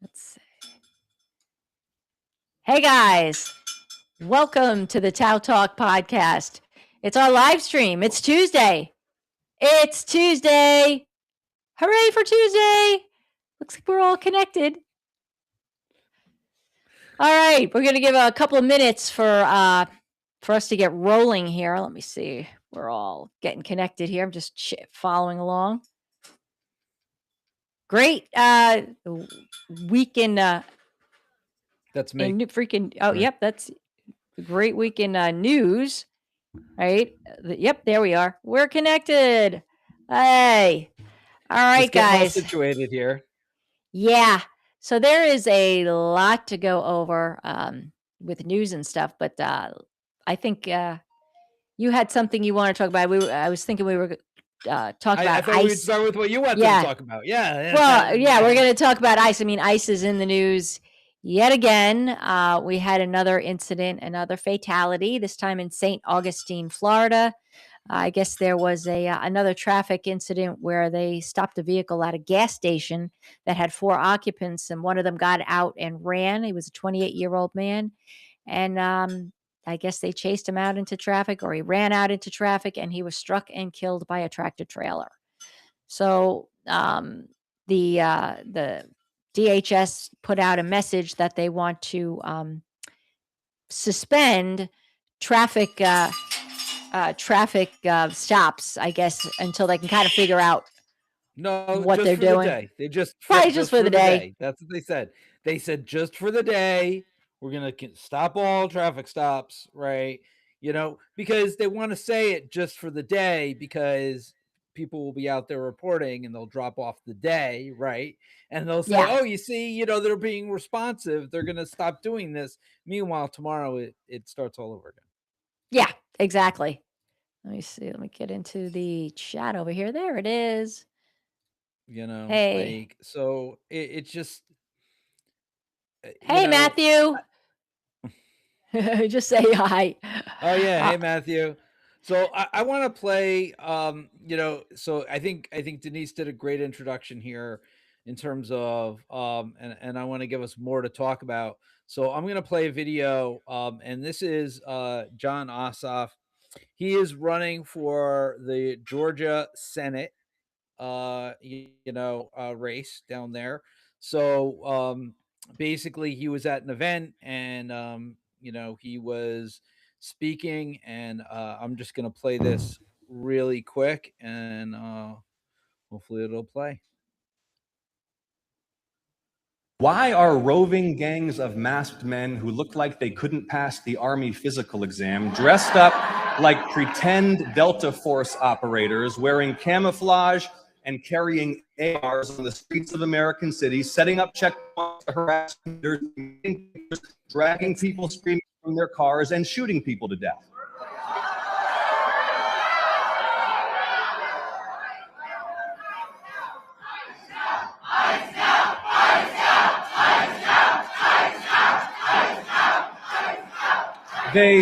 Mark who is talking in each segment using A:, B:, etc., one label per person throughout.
A: Let's see. Hey guys, welcome to the TOWTalk podcast. It's our live stream. It's Tuesday. It's Tuesday. Hooray for Tuesday. Looks like we're all connected. All right, we're going to give a couple of minutes for us to get rolling here. Let me see. We're all getting connected here. I'm just following along. Great weekend.
B: That's me.
A: Freaking. Oh, yep. That's a great weekend news. Right. Yep. There we are. We're connected. Hey. All right, guys.
B: All situated here.
A: Yeah. So there is a lot to go over with news and stuff, but I think you had something you want to talk about. I was thinking we were talking about
B: I thought
A: ICE.
B: we'd start with what you wanted to talk about. Yeah.
A: Well, yeah, we're going to talk about ICE. I mean, ICE is in the news yet again. We had another incident, another fatality, this time in St. Augustine, Florida. I guess there was another traffic incident where they stopped a vehicle at a gas station that had 4 occupants, and one of them got out and ran. He was a 28-year-old man, and I guess they chased him out into traffic, or he ran out into traffic, and he was struck and killed by a tractor trailer. So the DHS put out a message that they want to suspend traffic stops, I guess, until they can kind of figure out what they're doing.
B: They just
A: probably just for the day.
B: That's what they said. They said just for the day, we're gonna stop all traffic stops, right? You know, because they want to say it just for the day because people will be out there reporting and they'll drop off the day, right? And they'll say, "Oh, you see, you know, they're being responsive. They're gonna stop doing this." Meanwhile, tomorrow it starts all over again.
A: Yeah, exactly. Let me see. Let me get into the chat over here. There it is.
B: You know,
A: hey.
B: like, so it's just.
A: Hey, Matthew. Just say hi.
B: Oh yeah, hey Matthew. So I want to play. You know, so I think Denise did a great introduction here in terms of and I want to give us more to talk about. So I'm going to play a video, and this is John Ossoff. He is running for the Georgia Senate, race down there. So basically, he was at an event, and he was speaking, and I'm just going to play this really quick, and hopefully it'll play.
C: Why are roving gangs of masked men who look like they couldn't pass the Army physical exam dressed up like pretend Delta Force operators, wearing camouflage and carrying ARs on the streets of American cities, setting up checkpoints to harass commuters, dragging people screaming from their cars, and shooting people to death? They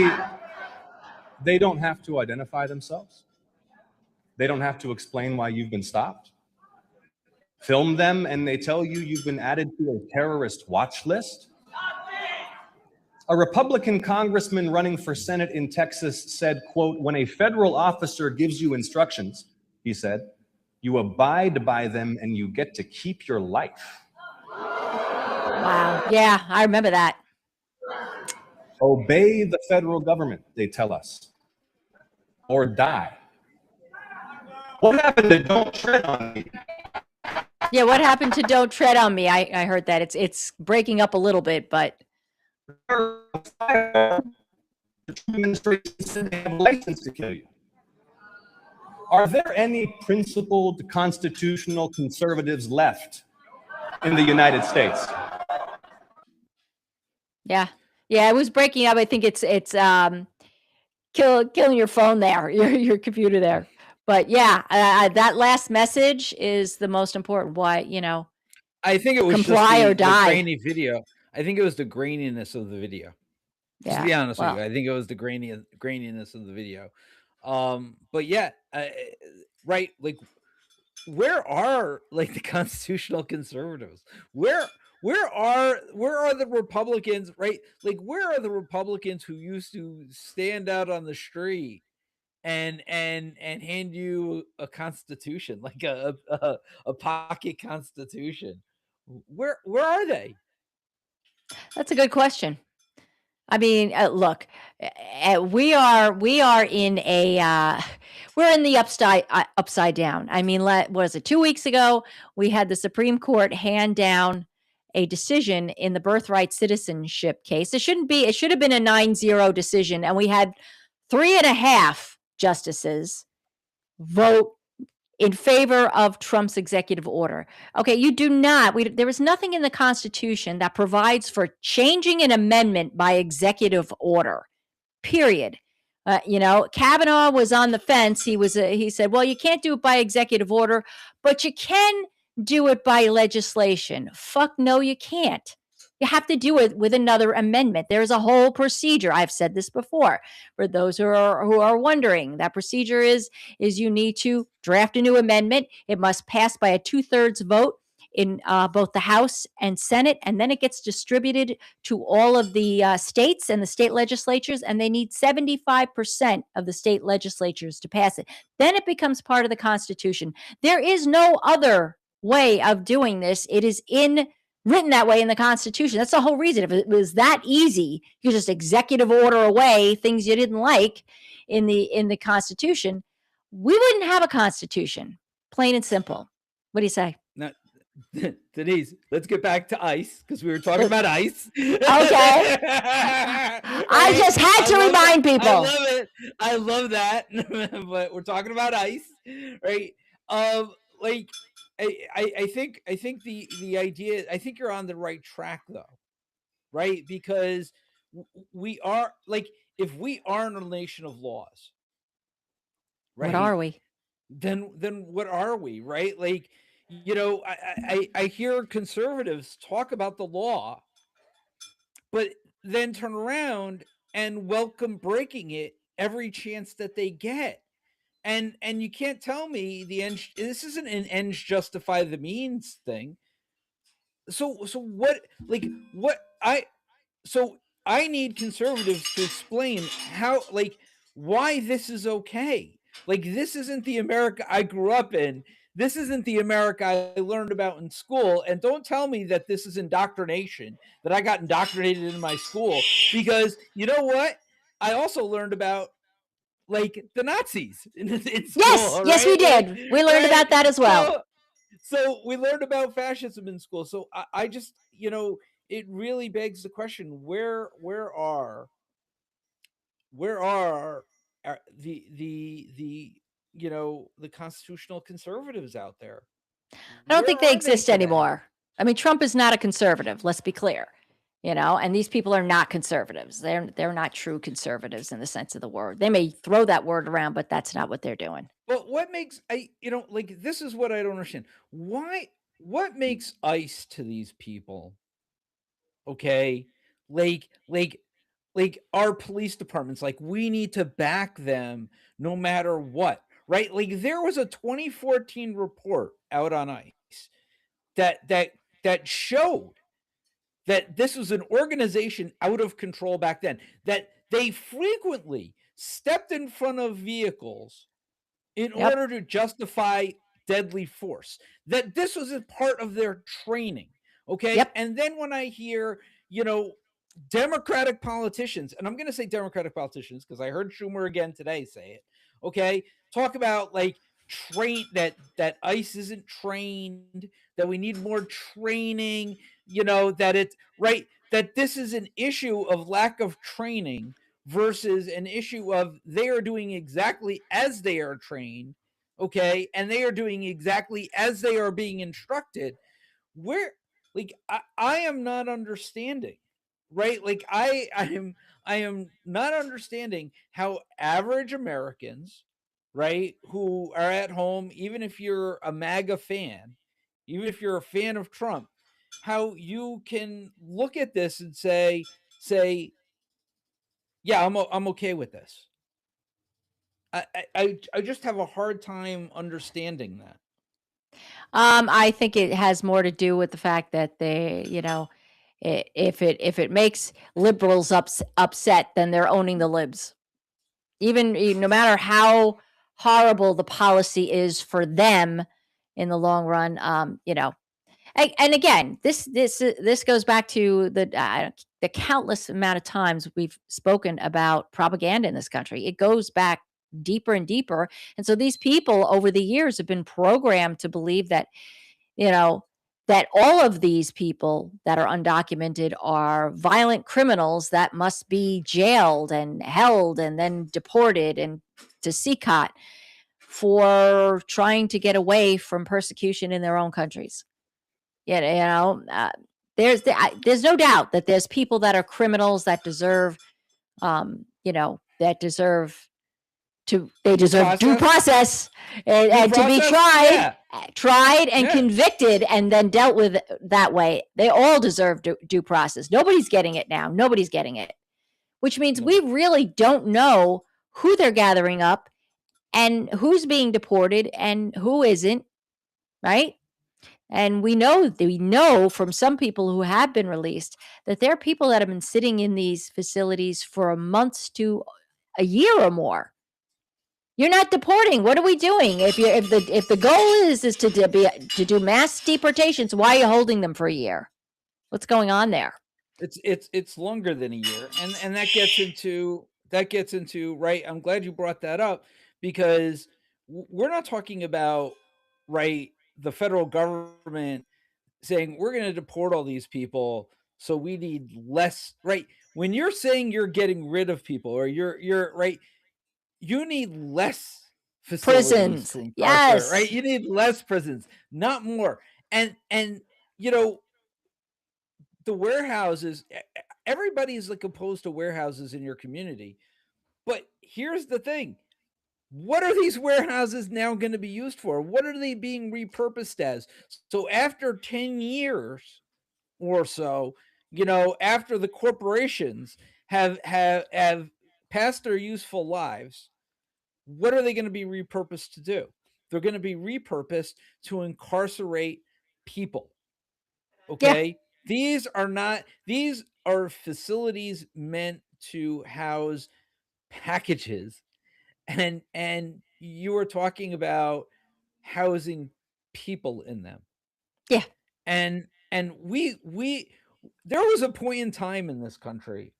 C: don't have to identify themselves. They don't have to explain why you've been stopped. Film them and they tell you you've been added to a terrorist watch list. A Republican congressman running for Senate in Texas said, quote, "When a federal officer gives you instructions," he said, "you abide by them and you get to keep your life."
A: Wow. Yeah, I remember that.
C: Obey the federal government, they tell us, or die. What happened to "Don't Tread on Me"?
A: Yeah, what happened to "Don't Tread on Me"? I heard that. It's breaking up a little bit, but
C: the administration said they have a license to kill you. Are there any principled constitutional conservatives left in the United States?
A: Yeah, it was breaking up. I think it's killing your phone there, your computer there. But yeah, that last message is the most important. Why,
B: I think it was
A: comply
B: just
A: or die.
B: the grainy video. I think it was the graininess of the video. Just to be honest with you, I think it was the graininess of the video. But yeah, right. Like, where are like the constitutional conservatives? Where where are the Republicans, right? Like, where are the Republicans who used to stand out on the street and hand you a constitution, like a pocket constitution? Where are they?
A: That's a good question. I mean, look, we are in a we're in the upside down. I mean, was it 2 weeks ago? We had the Supreme Court hand down a decision in the birthright citizenship case. It shouldn't be. It should have been a 9-0 decision, and we had 3.5 justices vote in favor of Trump's executive order. Okay, you do not. There is nothing in the Constitution that provides for changing an amendment by executive order. Period. Kavanaugh was on the fence. He said, "Well, you can't do it by executive order, but you can do it by legislation." Fuck no, you can't. You have to do it with another amendment. There's a whole procedure. I've said this before. For those who are wondering, that procedure is you need to draft a new amendment. It must pass by a 2/3 vote in both the House and Senate, and then it gets distributed to all of the states and the state legislatures, and they need 75% of the state legislatures to pass it. Then it becomes part of the Constitution. There is no other way of doing this. It is written that way in the Constitution. That's the whole reason. If it was that easy, you just executive order away things you didn't like in the Constitution, we wouldn't have a Constitution. Plain and simple. What do you say?
B: Now, Denise, let's get back to ICE, because we were talking about ICE.
A: Okay. I just had to remind people.
B: I love it. I love that. But we're talking about ICE, right? Like, I think the idea. I think you're on the right track, though, right? Because we are, like, if we aren't a nation of laws, right?
A: What are we?
B: Then what are we, right? Like, I hear conservatives talk about the law, but then turn around and welcome breaking it every chance that they get. And you can't tell me this isn't an ends justify the means thing. So what, like, I need conservatives to explain how, like, why this is okay. Like, this isn't the America I grew up in. This isn't the America I learned about in school. And don't tell me that this is indoctrination, that I got indoctrinated in my school. Because you know what? I also learned about, like, the Nazis in school.
A: Yes, we did.
B: Like,
A: we learned about that as well.
B: So we learned about fascism in school. So I just, it really begs the question: where are the constitutional conservatives out there?
A: I don't think they exist anymore. I mean, Trump is not a conservative. Let's be clear. And these people are not conservatives. They're not true conservatives in the sense of the word. They may throw that word around, but that's not what they're doing.
B: Well, what makes like, this is what I don't understand. What makes ICE to these people? Okay, like our police departments, like, we need to back them no matter what, right? Like, there was a 2014 report out on ICE that showed that this was an organization out of control back then, that they frequently stepped in front of vehicles in order to justify deadly force, that this was a part of their training. Okay. And then when I hear, Democratic politicians, and I'm going to say Democratic politicians because I heard Schumer again today say it. Okay. Talk about, like, that ICE isn't trained, that we need more training, that it's right, that this is an issue of lack of training versus an issue of they are doing exactly as they are trained. Okay. And they are doing exactly as they are being instructed. Where, like, I am not understanding, right? Like, I am not understanding how average Americans, right, who are at home, even if you're a MAGA fan, even if you're a fan of Trump, how you can look at this and say, yeah, I'm okay with this. I just have a hard time understanding that.
A: I think it has more to do with the fact that if it makes liberals upset, then they're owning the libs. Even no matter how horrible the policy is for them in the long run, and again, this goes back to the countless amount of times we've spoken about propaganda in this country. It goes back deeper and deeper, and so these people over the years have been programmed to believe that you know that all of these people that are undocumented are violent criminals that must be jailed and held and then deported and to CCOT for trying to get away from persecution in their own countries. There's no doubt that there's people that are criminals that deserve, that deserve they deserve due process and to be tried and convicted and then dealt with that way. They all deserve due process. Nobody's getting it now. Nobody's getting it, which means we really don't know who they're gathering up and who's being deported and who isn't, right? And we know from some people who have been released that there are people that have been sitting in these facilities for months to a year or more. You're not deporting. What are we doing? If the goal is to do mass deportations, why are you holding them for a year? What's going on there?
B: It's longer than a year, and that gets into right. I'm glad you brought that up because we're not talking about right the federal government saying we're going to deport all these people, so we need less. Right when you're saying you're getting rid of people, or you're right, you need less facilities
A: Prisons.
B: to incarcerate,
A: Yes.
B: right? You need less prisons, not more. And you know, the warehouses, everybody's like opposed to warehouses in your community. But here's the thing. What are these warehouses now going to be used for? What are they being repurposed as? So after 10 years or so, after the corporations have passed their useful lives, what are they going to be repurposed to do? They're going to be repurposed to incarcerate people. Okay? Yeah. These are facilities meant to house packages. And you were talking about housing people in them.
A: Yeah.
B: And we there was a point in time in this country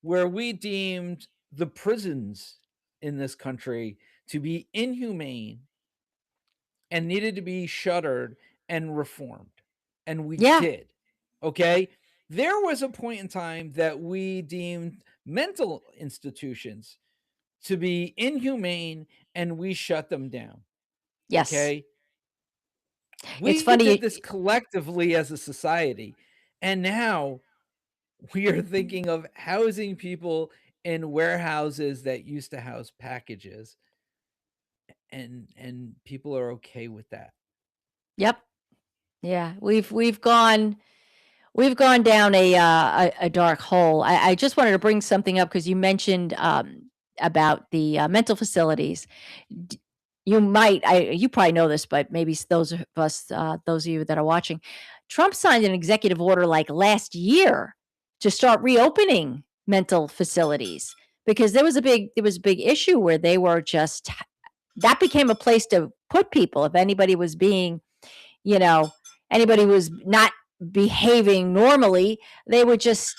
B: where we deemed the prisons in this country to be inhumane and needed to be shuttered and reformed. And we did. Okay? There was a point in time that we deemed mental institutions to be inhumane and we shut them down.
A: Yes.
B: Okay? We did this collectively as a society. And now we are thinking of housing people in warehouses that used to house packages. And people are okay with that.
A: Yep. Yeah. We've gone down a dark hole. I just wanted to bring something up because you mentioned about the mental facilities. You probably know this, but maybe those of you that are watching, Trump signed an executive order like last year to start reopening mental facilities because there was a big issue where they were just that became a place to put people if anybody was being, anybody was not behaving normally, they could just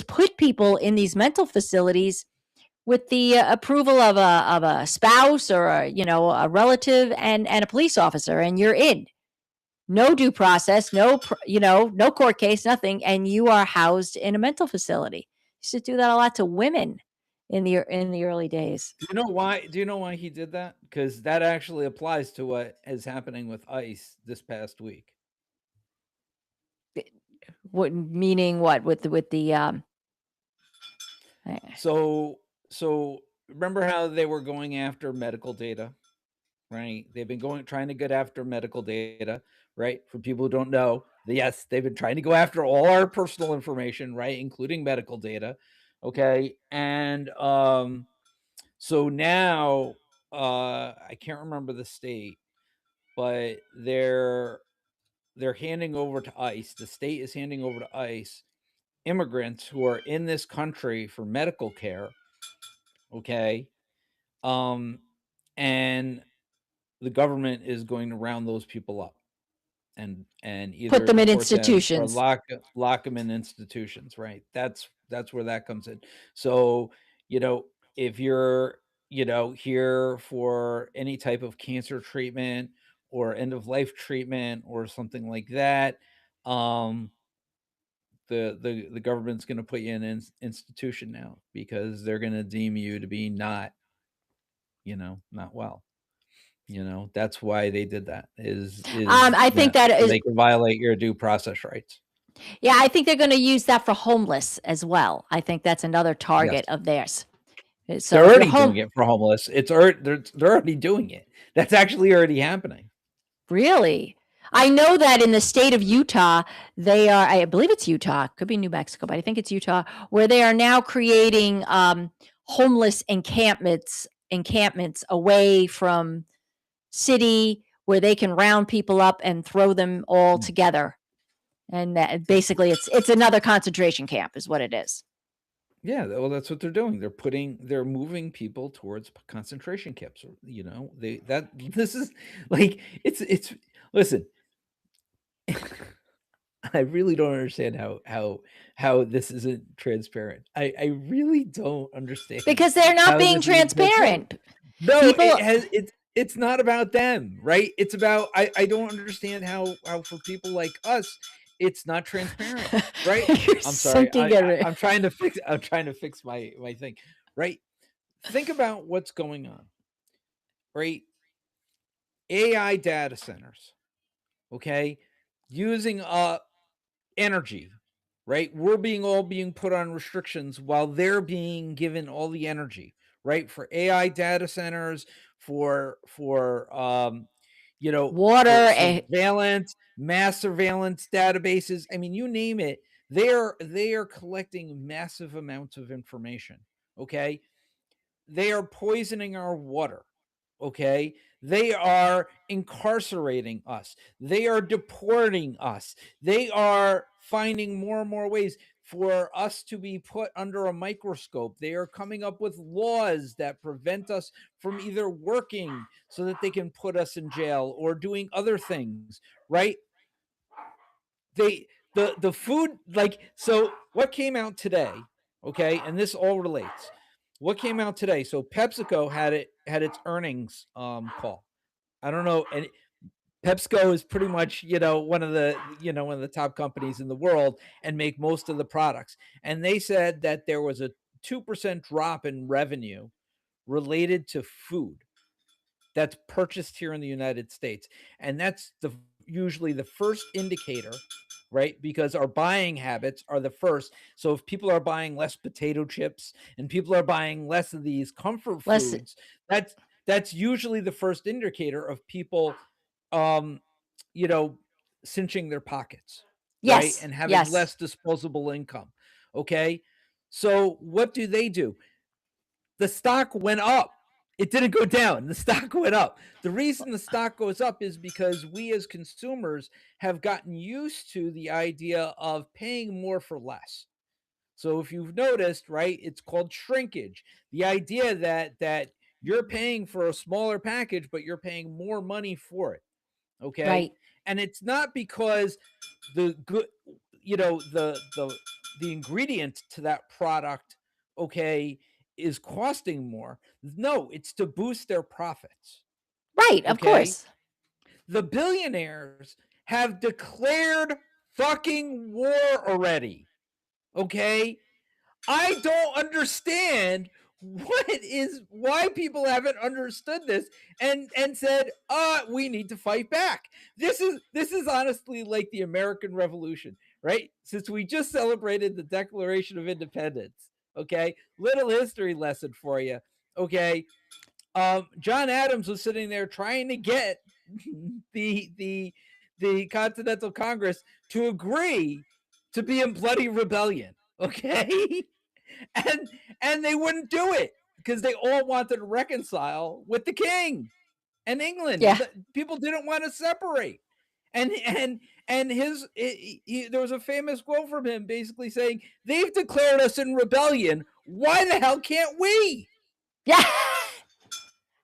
A: put people in these mental facilities with the approval of a spouse or a relative and a police officer, and you're in. No due process, no court case, nothing, and you are housed in a mental facility. Used to do that a lot to women in the early days.
B: Do you know why he did that? Because that actually applies to what is happening with ICE this past week.
A: What meaning? What with the
B: So remember how they were going after medical data, right? They've been trying to get after medical data, right? For people who don't know, yes, they've been trying to go after all our personal information, right, including medical data. Okay, and so now I can't remember the state, but they're handing over to ICE. The state is handing over to ICE immigrants who are in this country for medical care. Okay. And the government is going to round those people up and either
A: Put them in
B: deport them or
A: institutions.
B: lock them in institutions, right? That's where that comes in. So, if you're, here for any type of cancer treatment or end of life treatment or something like that, the government's going to put you in an institution now because they're going to deem you to be not well. That's why they did that.
A: I think that
B: so
A: is,
B: they can violate your due process rights.
A: yeah, I think they're going to use that for homeless as well. I think that's another
B: Yes,
A: target of theirs.
B: they're
A: So if you're
B: already doing it for homeless. They're already doing it. That's actually already happening.
A: really, I know that in the state of Utah, they are, I believe it's Utah, could be New Mexico, but I think it's Utah, where they are now creating homeless encampments away from city where they can round people up and throw them all together. And that, basically it's another concentration camp is what it is.
B: Yeah, well, that's what they're doing. They're moving people towards concentration camps. This is like it's listen. I really don't understand how this isn't transparent. I really don't understand
A: Because they're not
B: how
A: being
B: this isn't transparent.
A: transparent.
B: No,
A: People,
B: it's not about them, right? It's about I don't understand how for people like us it's not transparent, right?
A: you're
B: I'm sorry.
A: sinking it.
B: I'm trying to fix my thing, right? Think about what's going on, right? AI data centers, okay? Using energy, right? We're all being put on restrictions while they're being given all the energy, right? For AI data centers, for
A: Water,
B: surveillance, mass surveillance databases. I mean, you name it. They are collecting massive amounts of information. Okay. They are poisoning our water. Okay. They are incarcerating us. They are deporting us. They are finding more and more ways for us to be put under a microscope. They are coming up with laws that prevent us from either working so that they can put us in jail or doing other things, right? The food, like, so what came out today, okay, and this all relates. What came out today? So PepsiCo had its earnings call. I don't know, and PepsiCo is pretty much one of the top companies in the world and make most of the products. And they said that there was a 2% drop in revenue related to food that's purchased here in the United States, and that's usually the first indicator, right? Because our buying habits are the first. So if people are buying less potato chips and people are buying less of these comfort
A: less,
B: foods, that's usually the first indicator of people um cinching their pockets, right?
A: yes,
B: And having
A: yes,
B: less disposable income. Okay? So what do? The stock went up. It didn't go down. The stock went up. The reason the stock goes up is because we as consumers have gotten used to the idea of paying more for less. So if you've noticed, right, it's called shrinkage. The idea that you're paying for a smaller package, but you're paying more money for it. Okay?
A: right.
B: And it's not because the good, the ingredient to that product, okay, is costing more. No, it's to boost their profits.
A: Right, of
B: Okay?
A: course.
B: The billionaires have declared fucking war already. Okay? I don't understand why people haven't understood this and said, we need to fight back. This is honestly like the American Revolution, right? Since we just celebrated the Declaration of Independence. Okay, little history lesson for you. Okay, John Adams was sitting there trying to get the Continental Congress to agree to be in bloody rebellion. Okay. and they wouldn't do it because they all wanted to reconcile with the king. and England.
A: Yeah.
B: People didn't want to separate. And there was a famous quote from him basically saying, they've declared us in rebellion. Why the hell can't we?
A: Yeah.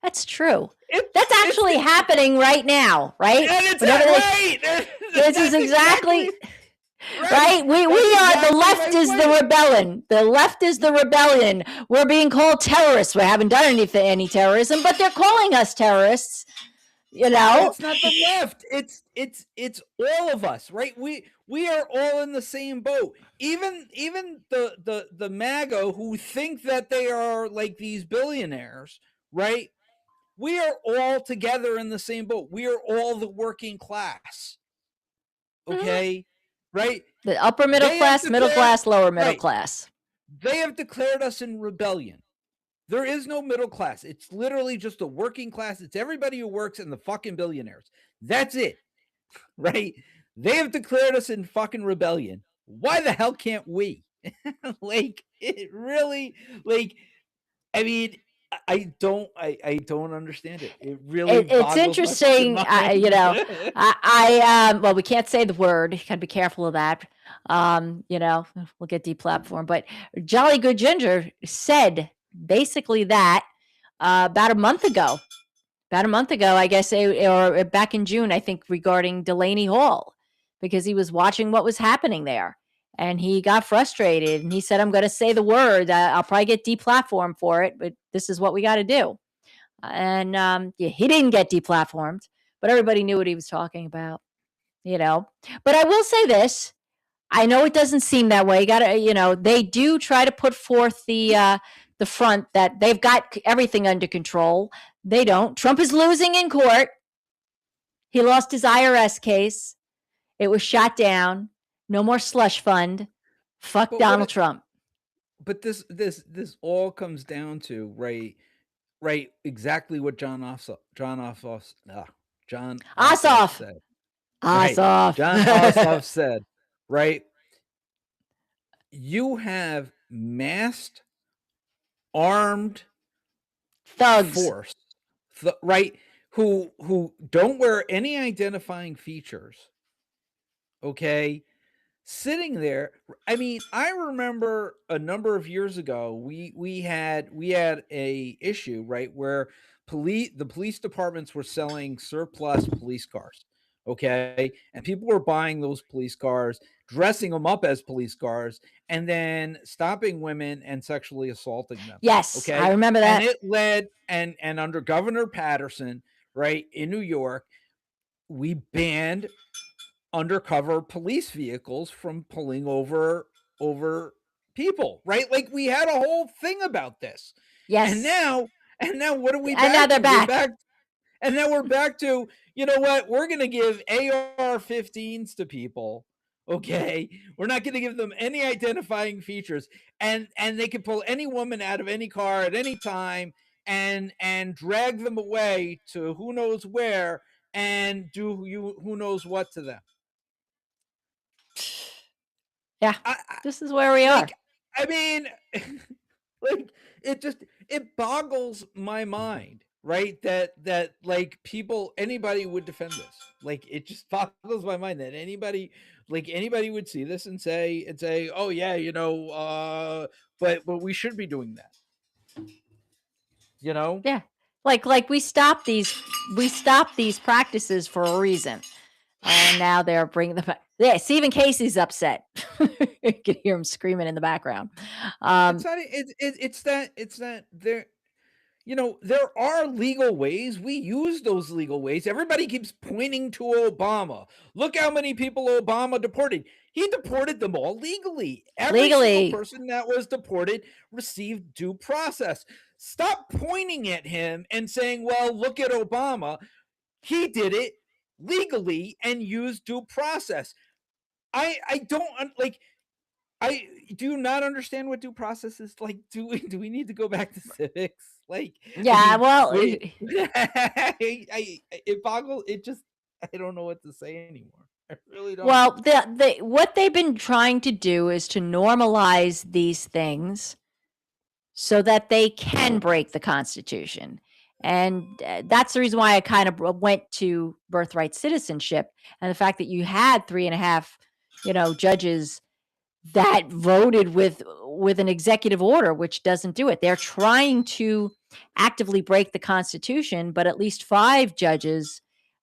A: That's true. That's actually happening right now, right?
B: And it's
A: right. This is exactly right. We are the left is the rebellion. The left is the rebellion. We're being called terrorists. We haven't done any terrorism, but they're calling us terrorists. You know,
B: it's not the left. It's all of us, right? We are all in the same boat. Even the MAGA who think that they are like these billionaires, right? We are all together in the same boat. We are all the working class. Okay? Right?
A: The upper middle class, middle class, lower middle class.
B: They have declared us in rebellion. There is no middle class. It's literally just a working class. It's everybody who works and the fucking billionaires. That's it. Right? They have declared us in fucking rebellion. Why the hell can't we? Like, it really, like, I mean, I don't understand it. It really
A: it's interesting. You know, well, we can't say the word. Gotta be careful of that. You know, we'll get deplatformed. But Jolly Good Ginger said basically that about a month ago, I guess, or back in June, I think, regarding Delaney Hall, because he was watching what was happening there. And he got frustrated and he said, I'm going to say the word. I'll probably get deplatformed for it, but this is what we got to do. And yeah, he didn't get deplatformed, but everybody knew what he was talking about, you know. But I will say this. I know it doesn't seem that way. They do try to put forth the front that they've got everything under control. They don't. Trump is losing in court. He lost his IRS case. It was shot down. No more slush fund. Fuck Donald Trump.
B: But this all comes down to right exactly what John Ossoff said.
A: Ossoff.
B: John Ossoff said, right? You have masked, armed
A: thugs,
B: force, right? Who don't wear any identifying features. Okay, sitting there. I mean, I remember a number of years ago, we had a issue, right, where the police departments were selling surplus police cars. Okay, and people were buying those police cars, dressing them up as police cars, and then stopping women and sexually assaulting them.
A: Yes,
B: okay,
A: I remember that.
B: And it led, and under Governor Patterson, right, in New York, we banned undercover police vehicles from pulling over people, right? Like, we had a whole thing about this.
A: Yes.
B: And now what are we back?
A: And now they're back.
B: And now we're back to, you know what? We're going to give AR-15s to people. Okay, we're not going to give them any identifying features, and they can pull any woman out of any car at any time and drag them away to who knows where and do who knows what to them.
A: Yeah, this is where we are.
B: I mean, like, it boggles my mind, right? That like anybody would defend this. Like, it just boggles my mind that anybody would see this and say, oh yeah, you know, but we should be doing that. You know?
A: Yeah. Like we stopped these practices for a reason. And now they're bringing them back. Yeah, Stephen Casey's upset. You can hear him screaming in the background.
B: It's that there, you know, there are legal ways. We use those legal ways. Everybody keeps pointing to Obama. Look how many people Obama deported. He deported them all legally. Every single person that was deported received due process. Stop pointing at him and saying, well, look at Obama. He did it legally and used due process. I do not understand what due process is. Like, do we need to go back to civics? Like,
A: yeah, well,
B: it boggles. It just, I don't know what to say anymore. I really don't.
A: Well, what they've been trying to do is to normalize these things so that they can break the Constitution. And that's the reason why I kind of went to birthright citizenship, and the fact that you had 3.5, judges that voted with an executive order, which doesn't do it. They're trying to actively break the Constitution, but at least 5 judges,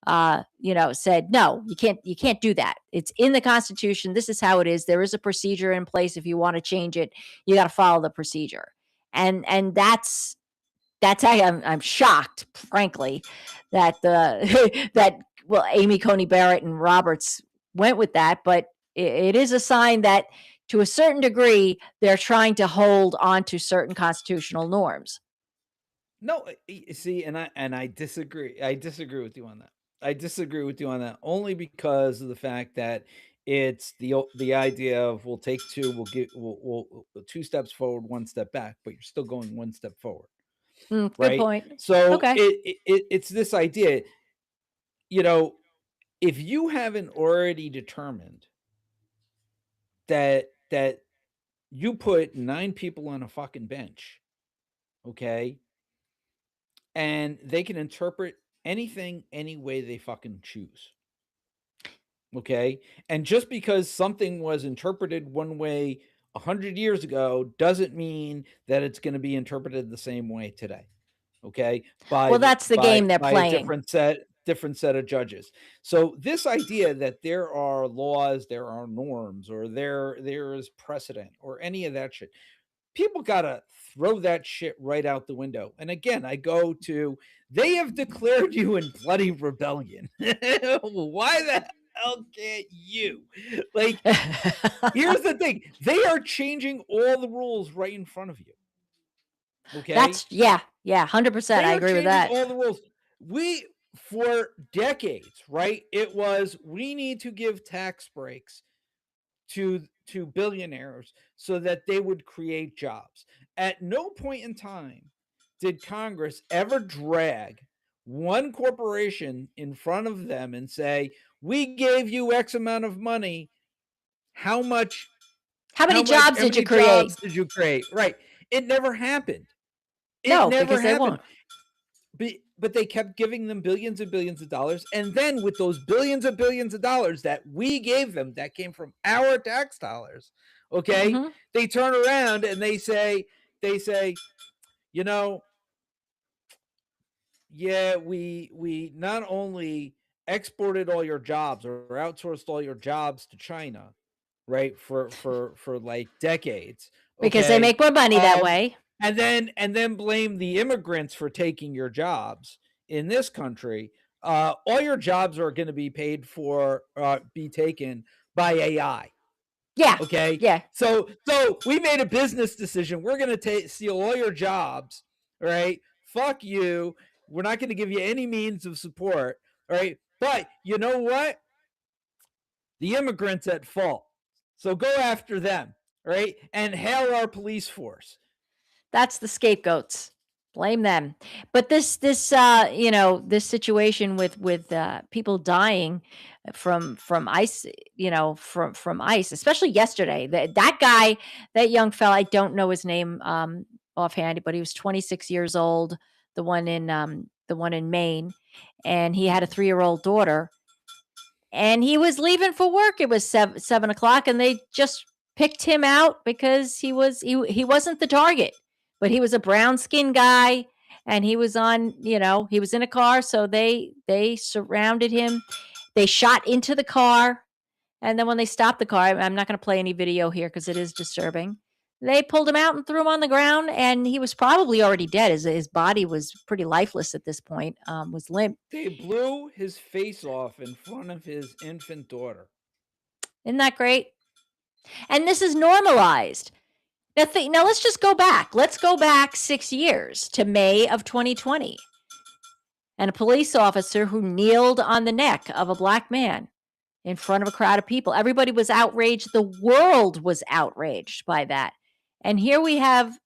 A: said, no, you can't do that. It's in the Constitution. This is how it is. There is a procedure in place. If you want to change it, you got to follow the procedure. And that's how I'm shocked, frankly, that Amy Coney Barrett and Roberts went with that, but it is a sign that, to a certain degree, they're trying to hold on to certain constitutional norms.
B: No, see, and I disagree. I disagree with you on that. I disagree with you on that only because of the fact that it's the idea of we'll take 2, we'll 2 steps forward, 1 step back, but you're still going 1 step forward,
A: Good
B: right?
A: point.
B: So
A: Okay.
B: it's this idea, if you haven't already determined that you put 9 people on a fucking bench, okay, and they can interpret anything any way they fucking choose, okay, and just because something was interpreted one way 100 years ago doesn't mean that it's going to be interpreted the same way today, okay,
A: Well, that's the game they're
B: by
A: playing.
B: a different set of judges. So this idea that there are laws, there are norms, or there is precedent, or any of that shit, people gotta throw that shit right out the window. And again, I go to, they have declared you in bloody rebellion. Why the hell can't you? Like, here's the thing, they are changing all the rules right in front of you. Okay,
A: That's 100%. I agree with that.
B: All the rules. We, for decades, right? It was, we need to give tax breaks to billionaires so that they would create jobs. At no point in time did Congress ever drag one corporation in front of them and say, we gave you X amount of money. How many
A: jobs did you create?
B: Right. It never happened.
A: No, because they won't.
B: But they kept giving them billions and billions of dollars. And then with those billions and billions of dollars that we gave them, that came from our tax dollars, okay, they turn around and they say, yeah, we not only exported all your jobs or outsourced all your jobs to China, right, for like decades, okay,
A: because they make more money that way.
B: And then blame the immigrants for taking your jobs in this country. All your jobs are going to be paid for, be taken by AI.
A: Yeah.
B: Okay.
A: Yeah.
B: So we made a business decision. We're going to steal all your jobs. Right. Fuck you. We're not going to give you any means of support. All right. But you know what? The immigrants at fault. So go after them. Right. And hail our police force.
A: That's the scapegoats. Blame them. But this situation with people dying from ICE, from ICE, especially yesterday. That guy, that young fella, I don't know his name offhand, but he was 26 years old. The one in Maine, and he had a 3-year-old daughter, and he was leaving for work. It was 7 o'clock, and they just picked him out because he wasn't the target. But he was a brown skinned guy, and he was he was in a car. So they surrounded him. They shot into the car. And then when they stopped the car, I'm not going to play any video here because it is disturbing. They pulled him out and threw him on the ground, and he was probably already dead. His body was pretty lifeless at this point, was limp.
B: They blew his face off in front of his infant daughter.
A: Isn't that great? And this is normalized. Now let's just go back. Let's go back 6 years to May of 2020. And a police officer who kneeled on the neck of a black man in front of a crowd of people. Everybody was outraged. The world was outraged by that. And here we have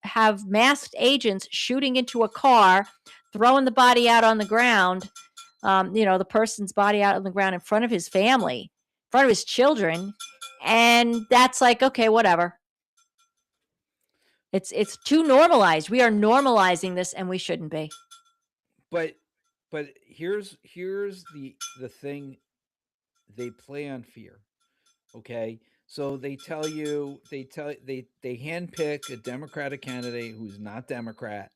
A: masked agents shooting into a car, throwing the body out on the ground, the person's body out on the ground in front of his family, in front of his children. And that's like, okay, whatever. It's too normalized. We are normalizing this, and we shouldn't be.
B: but here's the thing. They play on fear. Okay, so they handpick a Democratic candidate who's not Democrat.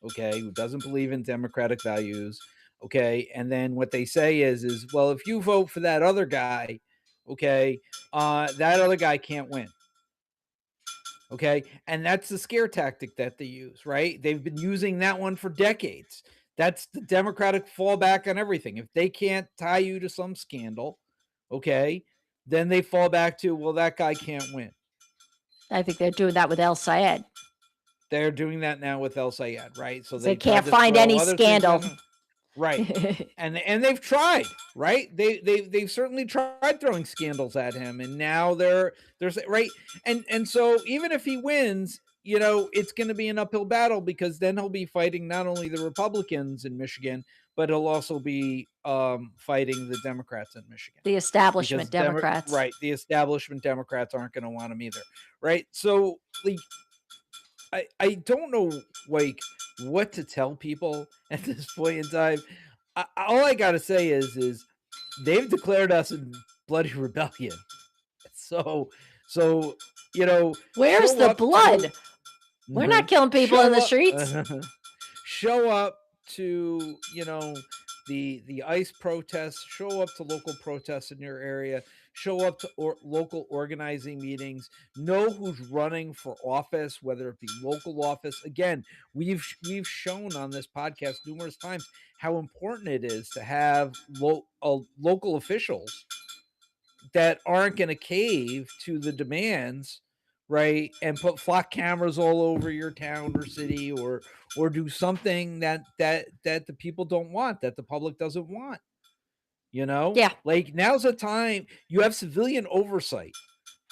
B: Okay, who doesn't believe in democratic values. Okay, and then what they say is well, if you vote for that other guy, okay, that other guy can't win. Okay, and that's the scare tactic that they use, right? They've been using that one for decades. That's the Democratic fallback on everything. If they can't tie you to some scandal, okay, then they fall back to, well, that guy can't win.
A: I think they're doing that with El Sayed.
B: They're doing that now with El Sayed, right? So
A: They
B: they tried
A: can't
B: to
A: find
B: throw
A: any
B: other things
A: scandal.
B: in. Right. And they've tried, right? They've certainly tried throwing scandals at him, and now there's right. And so even if he wins, it's going to be an uphill battle, because then he'll be fighting not only the Republicans in Michigan, but he'll also be fighting the Democrats in Michigan.
A: The establishment
B: Because
A: Democrats.
B: right, the establishment Democrats aren't going to want him either, right? So like, I don't know like what to tell people at this point in time. All I gotta say is they've declared us in bloody rebellion. So
A: Where's the blood? We're not killing people in the streets.
B: Show up to the ICE protests. Show up to local protests in your area. Show up to local organizing meetings. Know who's running for office, whether it be local office. Again, we've shown on this podcast numerous times how important it is to have local officials that aren't going to cave to the demands, right, and put flock cameras all over your town or city, or do something that the people don't want, that the public doesn't want.
A: Yeah.
B: Like, now's the time. You have civilian oversight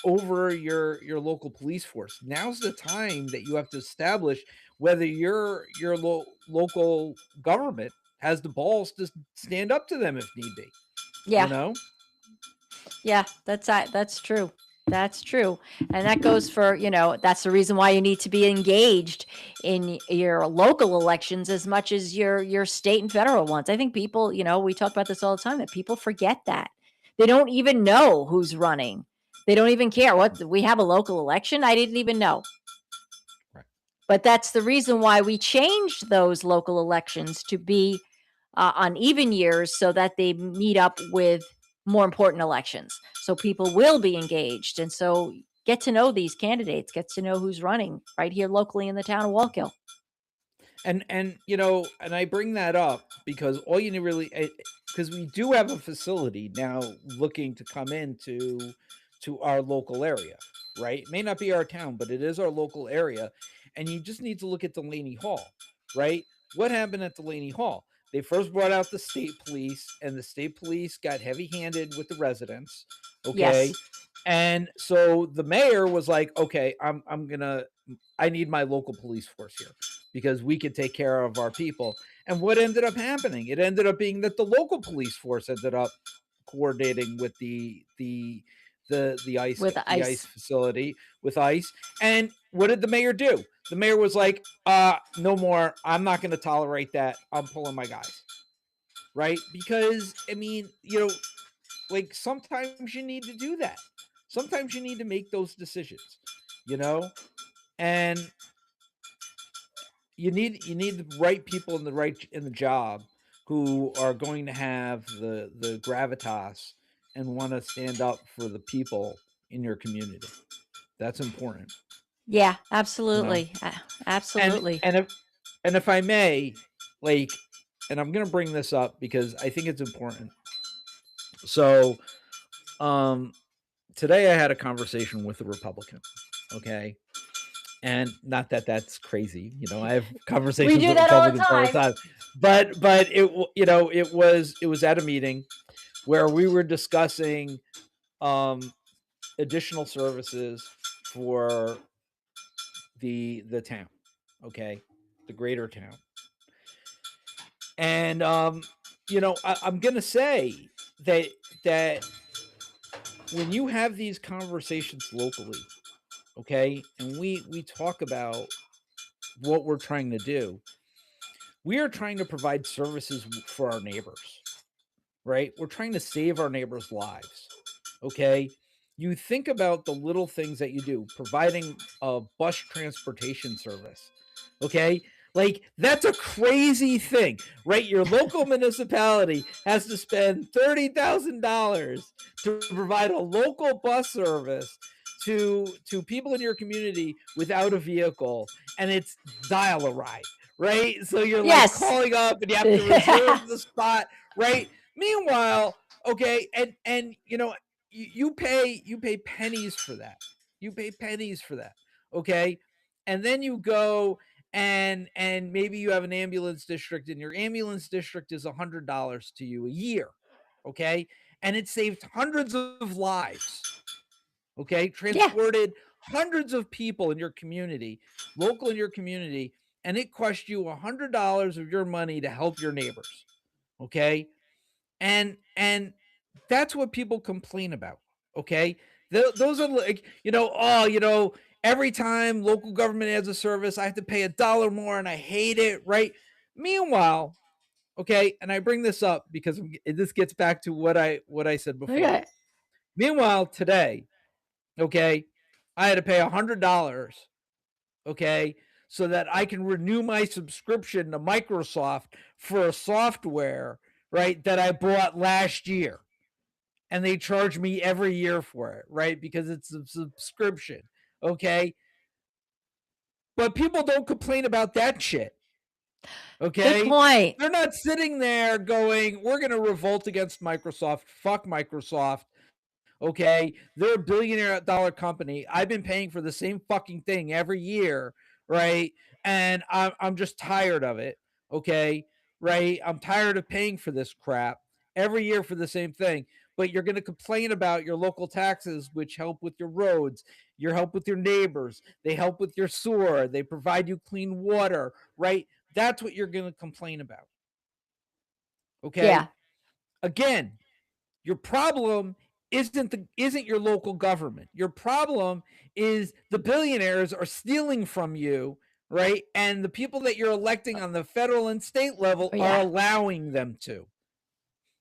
B: over your local police force. Now's the time that you have to establish whether your local government has the balls to stand up to them if need be.
A: Yeah. Yeah, that's true. That's true. And that goes for, that's the reason why you need to be engaged in your local elections as much as your state and federal ones. I think people, we talk about this all the time, that people forget that. They don't even know who's running. They don't even care. What, we have a local election? I didn't even know.
B: Right.
A: But that's the reason why we changed those local elections to be on even years, so that they meet up with more important elections, so people will be engaged, and so get to know these candidates, get to know who's running right here locally in the town of Wallkill.
B: And I bring that up because all you need really, because we do have a facility now looking to come into our local area, right? It may not be our town, but it is our local area, and you just need to look at Delaney Hall, right? What happened at Delaney Hall? They first brought out the state police, and the state police got heavy-handed with the residents. Okay.
A: Yes.
B: And so the mayor was like, okay, I need my local police force here, because we could take care of our people. And what ended up happening? It ended up being that the local police force ended up coordinating with the ICE,
A: With
B: the
A: ICE.
B: ICE facility, with ICE. And what did the mayor do? The mayor was like, no more. I'm not going to tolerate that. I'm pulling my guys. Right? Because, I mean, like, sometimes you need to do that. Sometimes you need to make those decisions, and you need the right people in the job, who are going to have the gravitas and want to stand up for the people in your community. That's important.
A: Yeah, absolutely. Absolutely.
B: And if I may, like, and I'm going to bring this up because I think it's important. So, today I had a conversation with a Republican. Okay. And not that that's crazy, I have conversations
A: We do
B: with
A: that all the
B: Republicans all the time. But it was at a meeting where we were discussing additional services for the town, okay, the greater town. And I'm gonna say that when you have these conversations locally, okay, and we talk about what we're trying to do, We are trying to provide services for our neighbors, right? We're trying to save our neighbors' lives. Okay. You think about the little things that you do, providing a bus transportation service. Okay. Like, that's a crazy thing, right? Your local municipality has to spend $30,000 to provide a local bus service to people in your community without a vehicle, and it's dial a ride, right? So you're like
A: Yes.
B: calling up and you have to reserve the spot, right? Meanwhile, okay, and you know, you pay pennies for that. You pay pennies for that, okay? And then you go and maybe you have an ambulance district, and your ambulance district is $100 to you a year, okay? And it saved hundreds of lives, okay? Transported hundreds of people in your community, local in your community, and it cost you $100 of your money to help your neighbors, okay? And that's what people complain about, okay? Those are like, every time local government adds a service, I have to pay $1 more and I hate it, right? Meanwhile, okay, and I bring this up because this gets back to what I said before.
A: Okay.
B: Meanwhile, today, okay, I had to pay $100, okay, so that I can renew my subscription to Microsoft for a software, right, that I bought last year. And they charge me every year for it, right? Because it's a subscription, okay? But people don't complain about that shit, okay?
A: Good point.
B: They're not sitting there going, we're going to revolt against Microsoft. Fuck Microsoft, okay? They're a billionaire dollar company. I've been paying for the same fucking thing every year, right? And I'm just tired of it, okay? Right? I'm tired of paying for this crap every year for the same thing. But you're going to complain about your local taxes, which help with your roads, your help with your neighbors. They help with your sewer. They provide you clean water, right? That's what you're going to complain about. Okay.
A: Yeah.
B: Again, your problem isn't your local government. Your problem is the billionaires are stealing from you, right? And the people that you're electing on the federal and state level are allowing them to.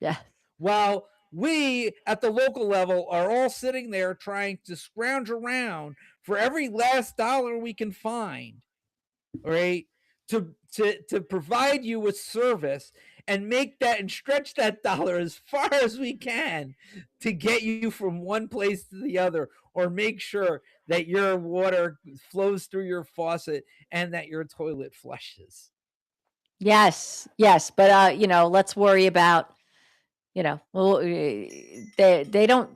A: Yeah.
B: While we at the local level are all sitting there trying to scrounge around for every last dollar we can find, right? To provide you with service and make that and stretch that dollar as far as we can to get you from one place to the other, or make sure that your water flows through your faucet and that your toilet flushes.
A: Yes. But, let's worry about, they don't,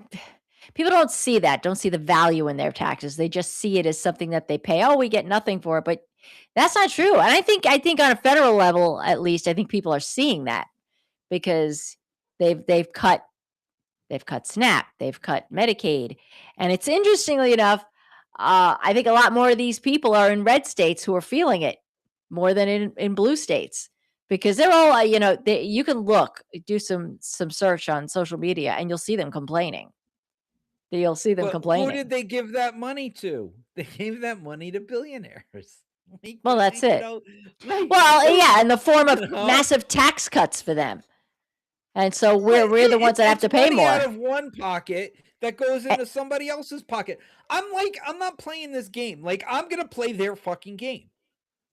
A: people don't see that, don't see the value in their taxes. They just see it as something that they pay. Oh, we get nothing for it. But that's not true. And I think on a federal level, at least, I think people are seeing that, because they've cut SNAP, they've cut Medicaid. And it's interestingly enough, I think a lot more of these people are in red states who are feeling it more than in blue states, because they're all, you can do some search on social media and you'll see them complaining. Who
B: did they give that money to? They gave that money to billionaires.
A: Well, that's it. In the form of massive tax cuts for them. And so we're the ones that have to pay more.
B: Out of one pocket that goes into somebody else's pocket. I'm not playing this game. Like, I'm going to play their fucking game,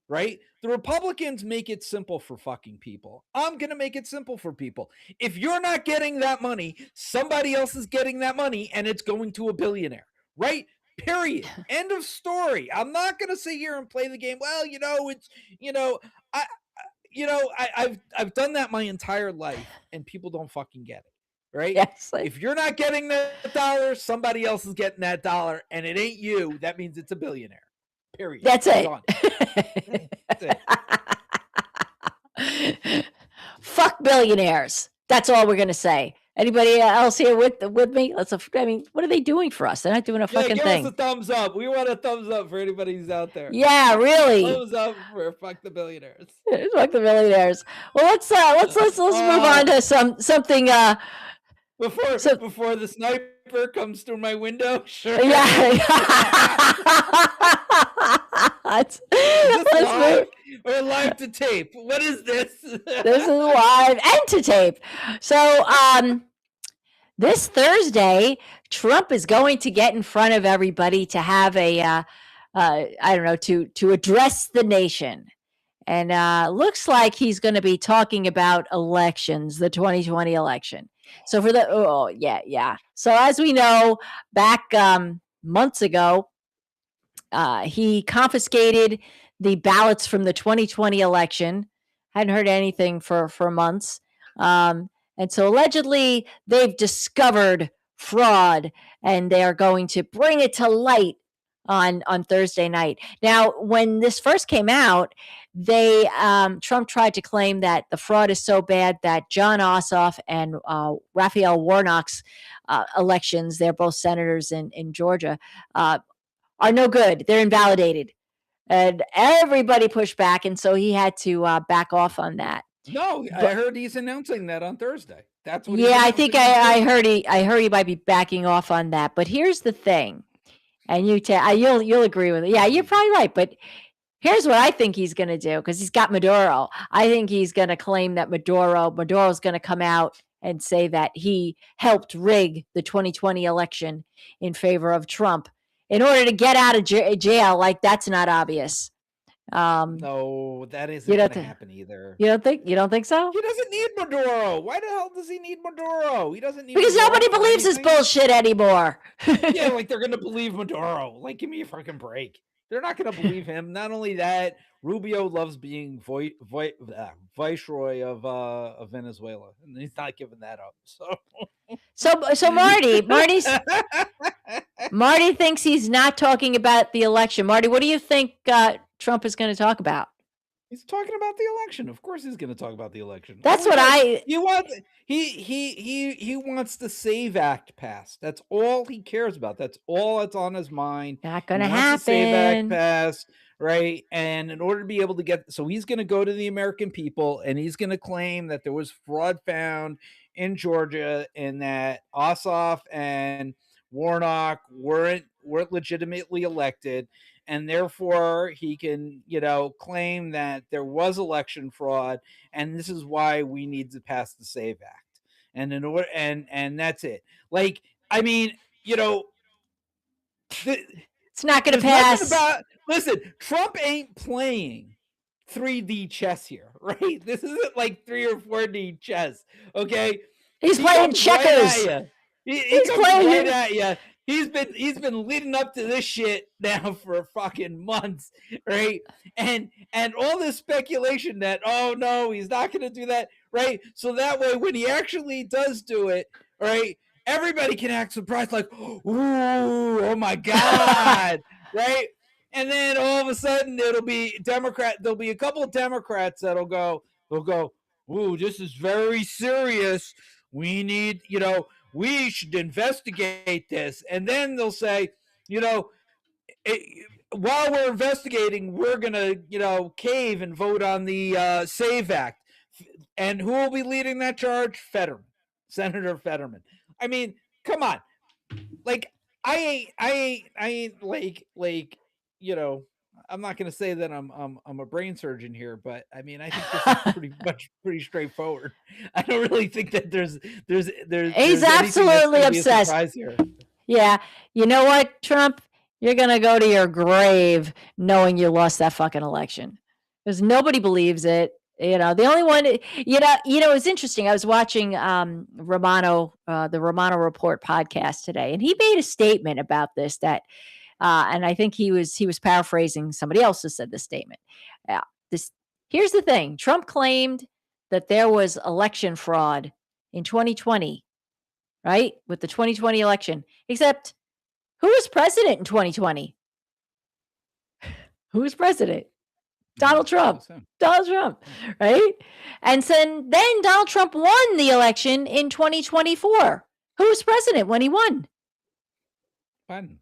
B: right? The Republicans make it simple for fucking people. I'm going to make it simple for people. If you're not getting that money, somebody else is getting that money, and it's going to a billionaire, right? Period. End of story. I'm not going to sit here and play the game. Well, I've done that my entire life, and people don't fucking get it, right?
A: Yes,
B: if you're not getting that dollar, somebody else is getting that dollar, and it ain't you. That means it's a billionaire. Period.
A: That's it.
B: That's
A: it. Fuck billionaires. That's all we're gonna say. Anybody else here with me? What are they doing for us? They're not doing a fucking thing.
B: Give us a thumbs up. We want a thumbs up for anybody who's out there.
A: Yeah, really.
B: Thumbs up for fuck the billionaires.
A: Fuck the billionaires. Well, let's move on to something.
B: Before the sniper comes through my window. Sure.
A: Yeah. Let's move.
B: Or live to tape. What is this?
A: This is live and to tape. So, this Thursday, Trump is going to get in front of everybody to have I don't know, to address the nation. And looks like he's going to be talking about elections, the 2020 election. So yeah. So as we know, back months ago, he confiscated the ballots from the 2020 election. Hadn't heard anything for months. And so allegedly they've discovered fraud and they are going to bring it to light on Thursday night. Now, when this first came out, Trump tried to claim that the fraud is so bad that John Ossoff and Raphael Warnock's elections, they're both senators in Georgia, are no good. They're invalidated. And everybody pushed back. And so he had to back off on that.
B: No, I heard he's announcing that on Thursday. That's what.
A: Yeah, I think I heard he might be backing off on that. But here's the thing, and you'll agree with it. Yeah, you're probably right. But here's what I think he's going to do, because he's got Maduro. I think he's going to claim that Maduro's going to come out and say that he helped rig the 2020 election in favor of Trump in order to get out of jail. Like, that's not obvious.
B: No, that isn't going to happen either.
A: You don't think so?
B: He doesn't need Maduro. Why the hell does he need Maduro? He doesn't need
A: because
B: Maduro
A: nobody believes his bullshit anymore.
B: Yeah, like they're going to believe Maduro. Like, give me a fucking break. They're not going to believe him. Not only that, Rubio loves being viceroy of Venezuela, and he's not giving that up.
A: So Marty thinks he's not talking about the election. Marty, what do you think Trump is going to talk about?
B: He's talking about the election. Of course, he's going to talk about the election.
A: That's what
B: he wants the SAVE Act passed. That's all he cares about. That's all that's on his mind.
A: Not going to happen.
B: The SAVE Act passed, right? And in order to be able to so he's going to go to the American people and he's going to claim that there was fraud found in Georgia and that Ossoff and Warnock weren't legitimately elected. And therefore, he can, claim that there was election fraud, and this is why we need to pass the SAVE Act. And in order, and that's it. Like, I mean,
A: it's not going to pass.
B: Listen, Trump ain't playing 3D chess here, right? This isn't like 3 or 4D chess. Okay,
A: he's playing checkers.
B: Right he's playing right at you. He's been leading up to this shit now for fucking months, right? And all this speculation that, oh no, he's not going to do that, right? So that way, when he actually does do it, right, everybody can act surprised, like, ooh, oh my god, right? And then all of a sudden, there'll be a couple of Democrats they'll go, ooh, this is very serious. We need, we should investigate this. And then they'll say, while we're investigating, we're going to, cave and vote on the SAVE Act. And who will be leading that charge? Fetterman, Senator Fetterman. I mean, come on. Like, I ain't like, I'm not going to say that I'm a brain surgeon here, but I mean, I think this is pretty straightforward. I don't really think that there's
A: he's absolutely obsessed here. Yeah. You know what, Trump? You're going to go to your grave knowing you lost that fucking election, because nobody believes it. The only one, it's interesting. I was watching the Romano Report podcast today, and he made a statement about this that, and I think he was paraphrasing somebody else who said this statement. Here's the thing. Trump claimed that there was election fraud in 2020, right? With the 2020 election, except who was president in 2020? Who was president? Donald Trump. Donald Trump, right? And then Donald Trump won the election in 2024. Who was president when he won? Biden.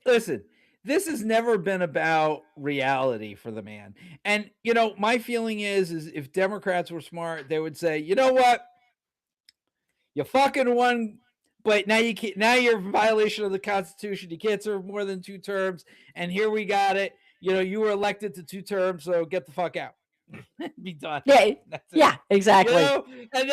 B: Listen, this has never been about reality for the man. And, my feeling is if Democrats were smart, they would say, you know what? You fucking won but now you can't. Now you're in violation of the Constitution. You can't serve more than 2 terms. And here we got it. You were elected to 2 terms, so get the fuck out. Be done.
A: Yeah,
B: That's it.
A: yeah, exactly.
B: And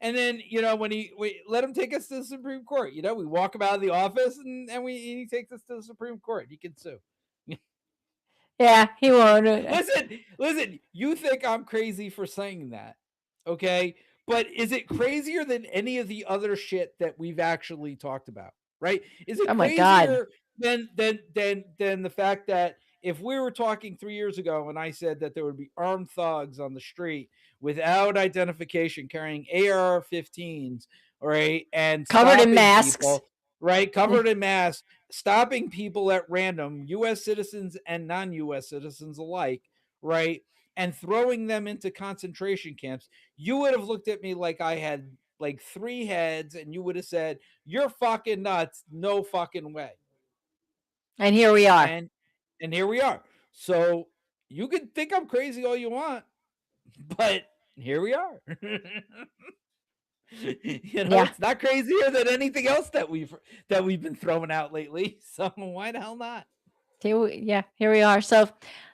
B: then when we let him take us to the Supreme Court. We walk him out of the office and he takes us to the Supreme Court. He can sue.
A: Yeah, he won't.
B: Listen. You think I'm crazy for saying that, okay? But is it crazier than any of the other shit that we've actually talked about? Right? Is it
A: Oh my God.
B: crazier than the fact that if we were talking 3 years ago and I said that there would be armed thugs on the street without identification carrying AR-15s, right, and
A: covered in masks,
B: people, right, covered in masks, stopping people at random, U.S. citizens and non-U.S. citizens alike, right, and throwing them into concentration camps, you would have looked at me like I had like 3 heads, and you would have said, "You're fucking nuts. No fucking way."
A: And here we are.
B: And here we are. So you can think I'm crazy all you want, but here we are. It's not crazier than anything else that we've been throwing out lately. So why the hell not?
A: Here we are. So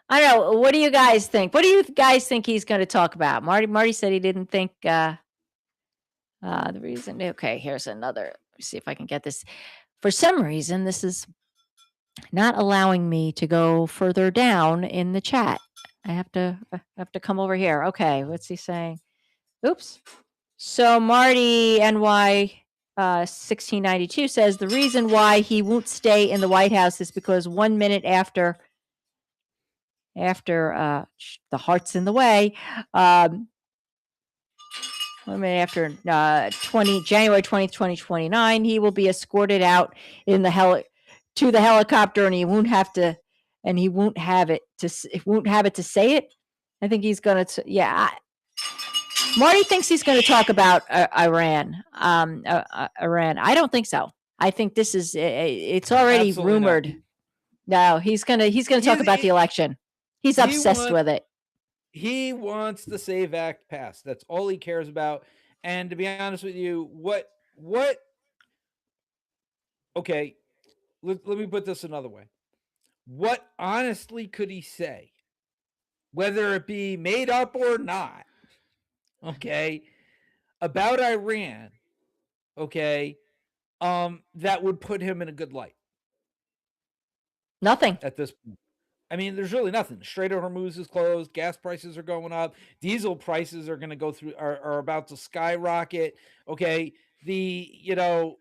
A: I don't know. What do you guys think? What do you guys think he's going to talk about? Marty said he didn't think the reason. Okay, here's another. Let me see if I can get this. For some reason, this is not allowing me to go further down in the chat. I have to come over here. Okay, what's he saying? Oops. So Marty NY 1692 says the reason why he won't stay in the White House is because 1 minute after the heart's in the way, 1 minute after January 20th, 2029, he will be escorted out in the to the helicopter, and he won't have it to say it. I think he's going to, Marty thinks he's going to talk about Iran. Iran. I don't think so. I think this is, it's already
B: Absolutely
A: rumored. No, he's going to talk about the election. He's obsessed with it.
B: He wants the SAVE Act passed. That's all he cares about. And to be honest with you, okay, let me put this another way. What honestly could he say, whether it be made up or not, okay, about Iran, okay, that would put him in a good light?
A: Nothing.
B: At this point. I mean, there's really nothing. Strait of Hormuz is closed. Gas prices are going up. Diesel prices are going to go through, are about to skyrocket. Okay. We're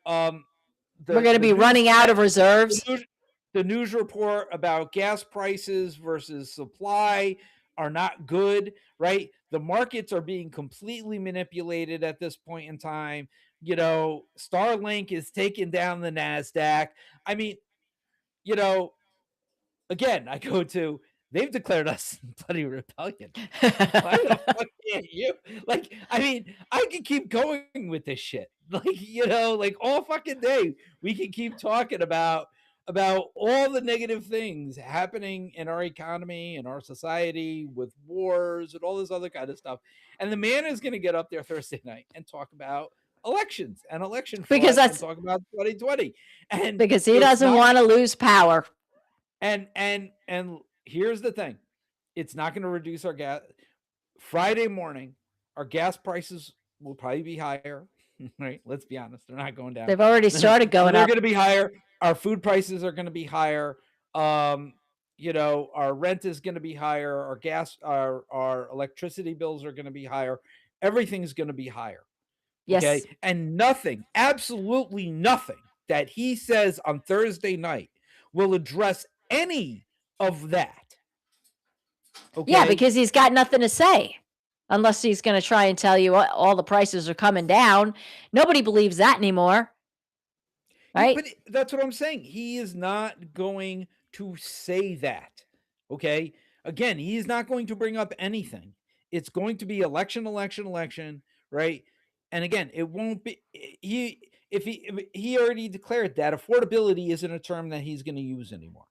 A: going to be running out of reserves.
B: The news report about gas prices versus supply are not good, right? The markets are being completely manipulated at this point in time. Starlink is taking down the NASDAQ. I mean, again, I go to, they've declared us bloody rebellion. Why the fuck can't you? I mean, I can keep going with this shit. All fucking day, we can keep talking about all the negative things happening in our economy and our society with wars and all this other kind of stuff. And the man is going to get up there Thursday night and talk about elections and election fraud,
A: because that's
B: and talk about 2020. And
A: because he doesn't want to lose power.
B: And here's the thing. It's not going to reduce our gas. Friday morning, our gas prices will probably be higher, right? Let's be honest. They're not going down.
A: They've already started going up.
B: They're going to be higher. Our food prices are going to be higher. Our rent is going to be higher. Our gas, our electricity bills are going to be higher. Everything's going to be higher.
A: Yes.
B: Okay. And nothing, absolutely nothing that he says on Thursday night will address any of that. Okay?
A: Yeah, because he's got nothing to say unless he's going to try and tell you all the prices are coming down. Nobody believes that anymore. Right?
B: But that's what I'm saying. He is not going to say that. Okay? Again, he's not going to bring up anything. It's going to be election, right? And again, it won't be if he already declared that affordability isn't a term that he's going to use anymore.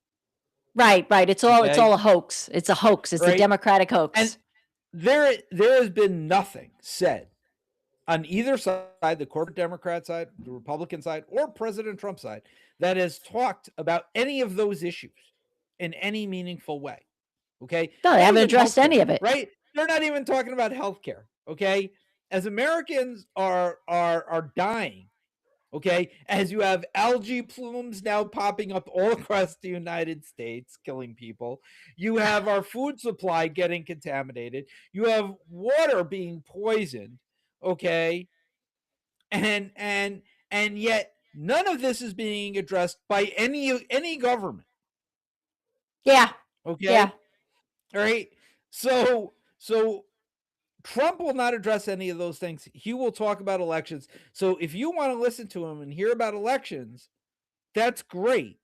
A: Right. It's all a hoax. It's a hoax. It's a Democratic hoax.
B: And there has been nothing said on either side, the corporate Democrat side, the Republican side, or President Trump side, that has talked about any of those issues in any meaningful way. Okay.
A: No, they
B: Not
A: haven't
B: even
A: addressed any
B: healthcare,
A: of it.
B: right? They're not even talking about healthcare. Okay. As Americans are dying, okay, as you have algae plumes now popping up all across the United States, killing people, you have our food supply getting contaminated, you have water being poisoned, okay, and yet none of this is being addressed by any government.
A: Yeah.
B: Okay.
A: Yeah.
B: All right. So Trump will not address any of those things. He will talk about elections. So if you want to listen to him and hear about elections, that's great.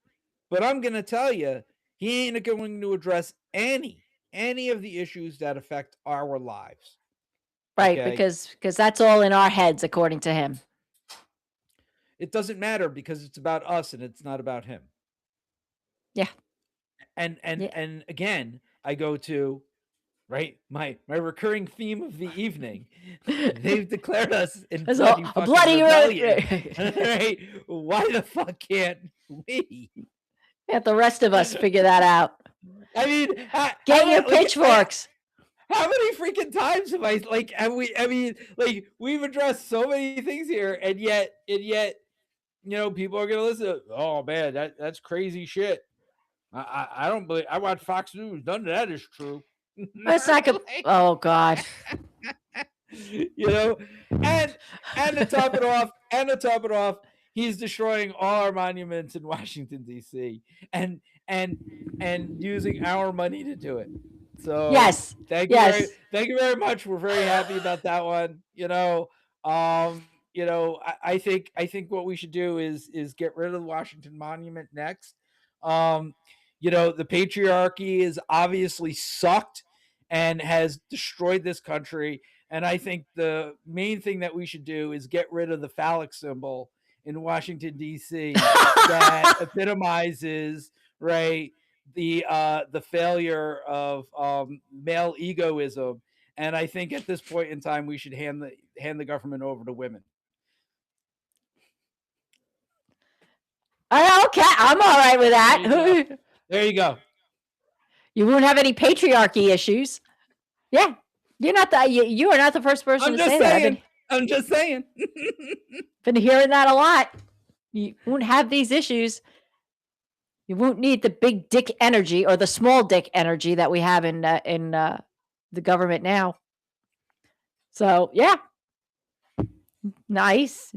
B: But I'm going to tell you, he ain't going to address any of the issues that affect our lives.
A: Right,
B: Okay?
A: because that's all in our heads, according to him.
B: It doesn't matter because it's about us and it's not about him.
A: Yeah.
B: And again, I go to right my recurring theme of the evening. They've declared us in bloody
A: a
B: fucking
A: bloody
B: rebellion. Right? Why the fuck can't we?
A: Let the rest of us figure that out.
B: I mean,
A: get your pitchforks.
B: How many freaking times have I we've addressed so many things here, and yet people are gonna listen. Oh man, that's crazy shit. I don't believe. I watch Fox News. None of that is true.
A: That's not good. Oh God.
B: And to top it off, he's destroying all our monuments in Washington D.C. and using our money to do it. So
A: yes,
B: thank you very much. We're very happy about that one. I think what we should do is get rid of the Washington Monument next. The patriarchy is obviously sucked and has destroyed this country. And I think the main thing that we should do is get rid of the phallic symbol in Washington, D.C. that epitomizes, right, the failure of male egoism. And I think at this point in time, we should hand the government over to women.
A: Okay, I'm all right with that.
B: There you go.
A: You won't have any patriarchy issues. Yeah, you're not you are not the first person to say that.
B: I'm just saying.
A: Been hearing that a lot. You won't have these issues. You won't need the big dick energy or the small dick energy that we have in the government now. So yeah, nice.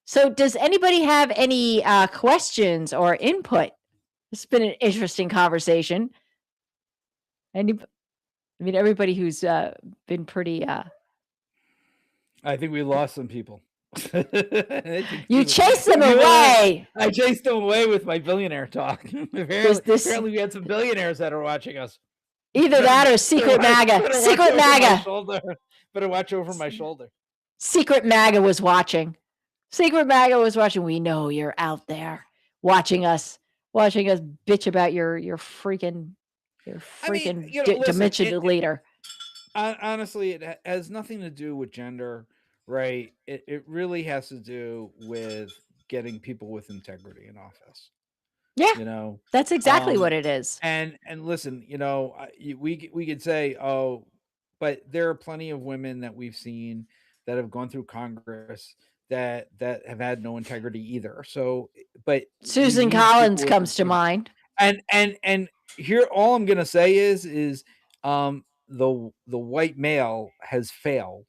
A: So does anybody have any questions or input? It's been an interesting conversation. Everybody who's been pretty.
B: I think we lost some people.
A: You chased them away.
B: I chased them away with my billionaire talk. Apparently, we had some billionaires that are watching us.
A: Either that or Secret MAGA. Secret MAGA.
B: Better watch over my shoulder.
A: Secret MAGA was watching. Secret MAGA was watching. We know you're out there watching us bitch about your freaking dimension leader.
B: Honestly, it has nothing to do with gender, right? It really has to do with getting people with integrity in office.
A: Yeah, that's exactly what it is.
B: And listen, we could say, oh, but there are plenty of women that we've seen that have gone through Congress that have had no integrity either. So, but
A: Susan Collins comes to mind.
B: And here, all I'm gonna say is the white male has failed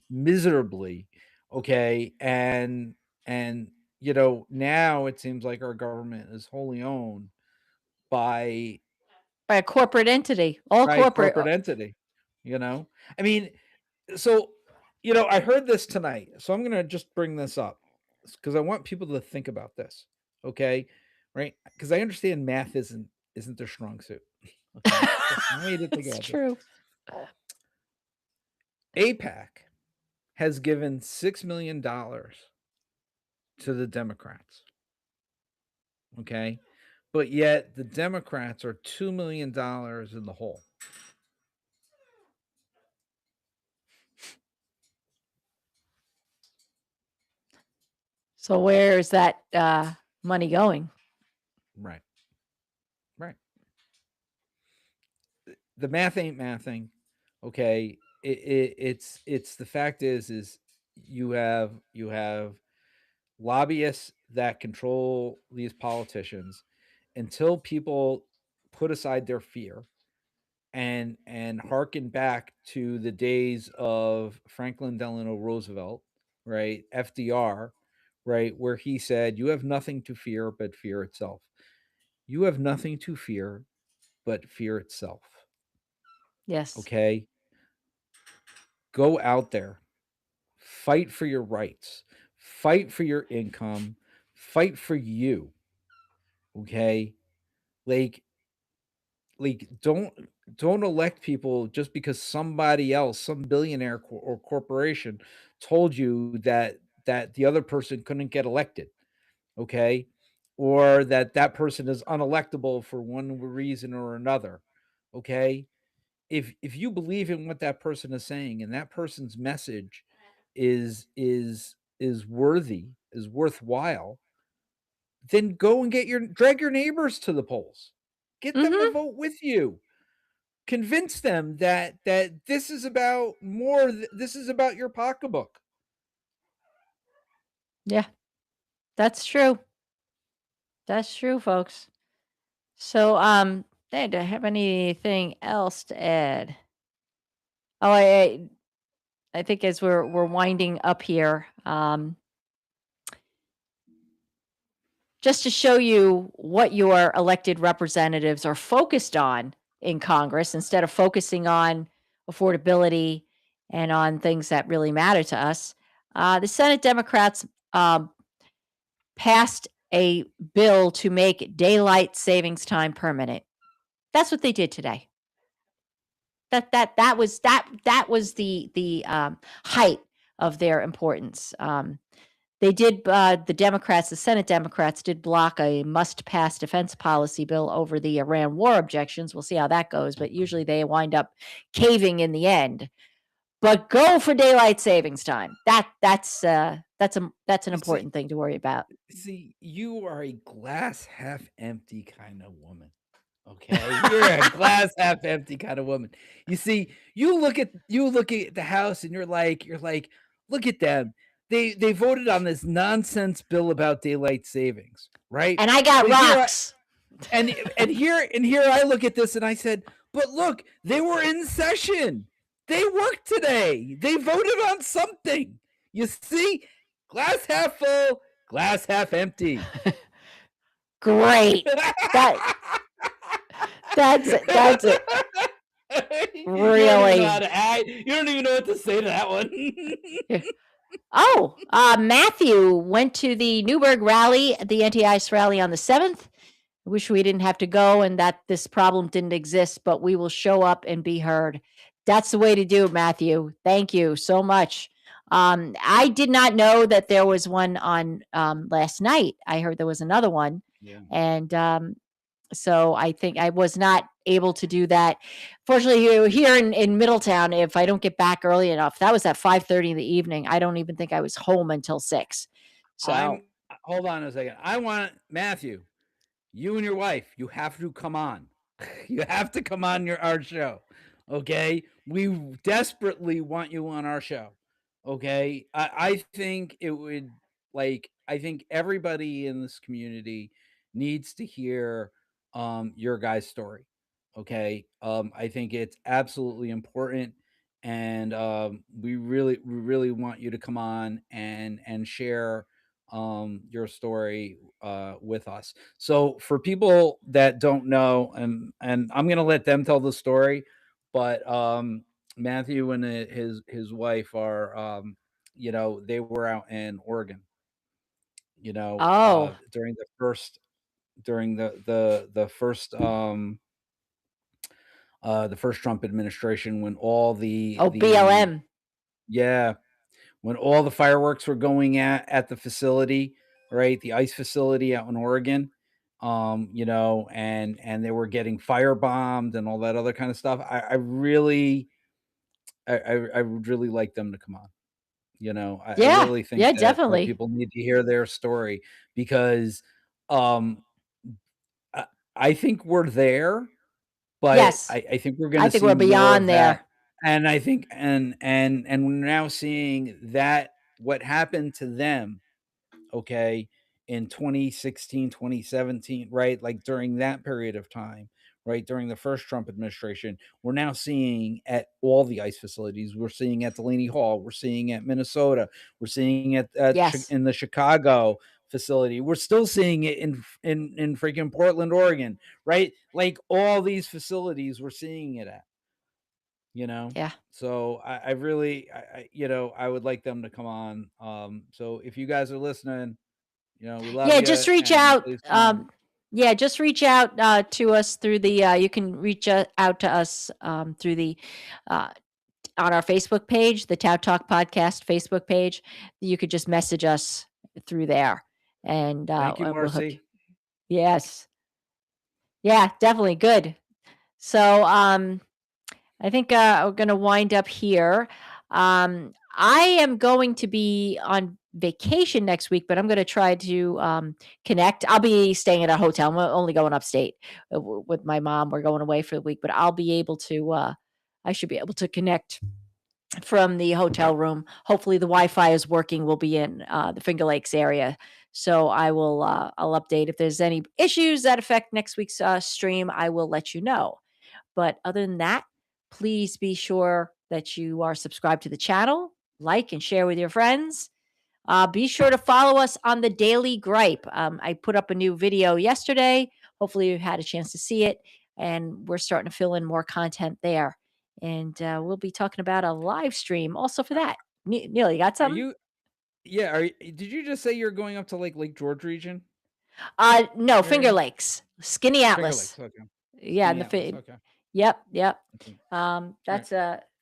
B: miserably. Okay, and now it seems like our government is wholly owned by
A: a corporate entity, corporate
B: entity. I mean, so I heard this tonight, so I'm gonna just bring this up because I want people to think about this. Okay, right? Because I understand math isn't their strong suit. Okay?
A: That's true.
B: AIPAC has given $6 million to the Democrats. Okay, but yet the Democrats are $2 million in the hole.
A: So where is that money going?
B: Right. Right. The math ain't mathing. Okay. It's the fact is you have lobbyists that control these politicians until people put aside their fear and harken back to the days of Franklin Delano Roosevelt, right? FDR, right, where he said, "You have nothing to fear but fear itself." You have nothing to fear but fear itself.
A: Yes.
B: Okay? Go out there, fight for your rights, fight for your income, fight for you. Okay? Like don't elect people just because somebody else, some billionaire or corporation told you that the other person couldn't get elected, okay? Or that person is unelectable for one reason or another, okay? If you believe in what that person is saying and that person's message is worthy, is worthwhile, then go and drag your neighbors to the polls. Get them to
A: Mm-hmm.
B: vote with you. Convince them that this is about more. This is about your pocketbook.
A: Yeah, that's true. That's true, folks. So, hey, do I have anything else to add? Oh, I think as we're winding up here, just to show you what your elected representatives are focused on in Congress, instead of focusing on affordability and on things that really matter to us, the Senate Democrats passed a bill to make daylight savings time permanent. That's what they did today. That was the height of their importance. They did the Democrats, the Senate Democrats did block a must-pass defense policy bill over the Iran war objections. We'll see how that goes, but usually they wind up caving in the end. But go for daylight savings time. That's an important thing to worry about.
B: See, you are a glass half empty kind of woman. Okay, you're a glass half empty kind of woman. You see, you look at the House and you're like, look at them. They voted on this nonsense bill about daylight savings, right?
A: And I got
B: But here
A: rocks.
B: and here I look at this and I said, but look, they were in session. They worked today. They voted on something. You see, glass half full, glass half empty.
A: Great. That's it. Really.
B: You don't even know what to say to that one.
A: Oh, Matthew went to the Newburgh rally, the anti-ICE rally on the 7th. I wish we didn't have to go and that this problem didn't exist, but we will show up and be heard. That's the way to do it, Matthew. Thank you so much. I did not know that there was one on last night. I heard there was another one.
B: Yeah.
A: And so I think I was not able to do that. Fortunately, here in Middletown, if I don't get back early enough, that was at 5:30 in the evening. I don't even think I was home until 6. So
B: hold on a second. I want Matthew, you and your wife, you have to come on. You have to come on our show. Okay? We desperately want you on our show. Okay? I think it would I think everybody in this community needs to hear your guys' story. Okay? I think it's absolutely important and we really want you to come on and share your story with us. So for people that don't know, and I'm gonna let them tell the story, but Matthew and his wife are they were out in Oregon,
A: oh,
B: during the first Trump administration when all the
A: BLM.
B: yeah, when all the fireworks were going at the facility, right? The ice facility out in Oregon, and they were getting firebombed and all that other kind of stuff. I would really like them to come on. You know, I
A: Yeah,
B: really think
A: yeah,
B: that more
A: definitely.
B: people need to hear their story because um, I, I think we're there, but
A: Yes,
B: I think we're
A: I
B: gonna
A: think
B: see
A: we're
B: more
A: beyond
B: of that.
A: there.
B: And I think and we're now seeing that what happened to them, okay, in 2016, 2017, right? Like during that period of time, right? During the first Trump administration, we're now seeing at all the ICE facilities. We're seeing at Delaney Hall, we're seeing at Minnesota, we're seeing
A: Yes.
B: in the Chicago facility. We're still seeing it in freaking Portland, Oregon, right? Like all these facilities we're seeing it at, you know.
A: Yeah.
B: So I really you know, I would like them to come on. So if you guys are listening, you know, we love
A: Yeah,
B: you
A: just reach
B: and
A: out.
B: please come on.
A: Yeah, just reach out to us through the. You can reach out to us through the uh, on our Facebook page, the TOWTalk podcast Facebook page. You could just message us through there,
B: Thank you,
A: and we'll hook.
B: Marcy.
A: Yes, yeah, definitely good. So, I think we're going to wind up here. I am going to be on vacation next week, but I'm going to try to connect. I'll be staying at a hotel. I'm only going upstate with my mom. We're going away for the week, but I'll be able to. I should be able to connect from the hotel room. Hopefully, the Wi-Fi is working. We'll be in the Finger Lakes area, so I will. I'll update if there's any issues that affect next week's stream. I will let you know. But other than that, please be sure that you are subscribed to the channel, like and share with your friends. Be sure to follow us on the Daily Gripe. I put up a new video yesterday. Hopefully, you had a chance to see it. And we're starting to fill in more content there. And we'll be talking about a live stream also for that. Neil, you got
B: Are
A: something?
B: you yeah, did you just say you're going up to like Lake George region
A: No, Finger
B: area?
A: Lakes, Skinny
B: Finger
A: Atlas.
B: Lakes, okay.
A: Yeah,
B: Skinny Atlas, okay.
A: yep, yep.
B: Okay. All right.
A: That's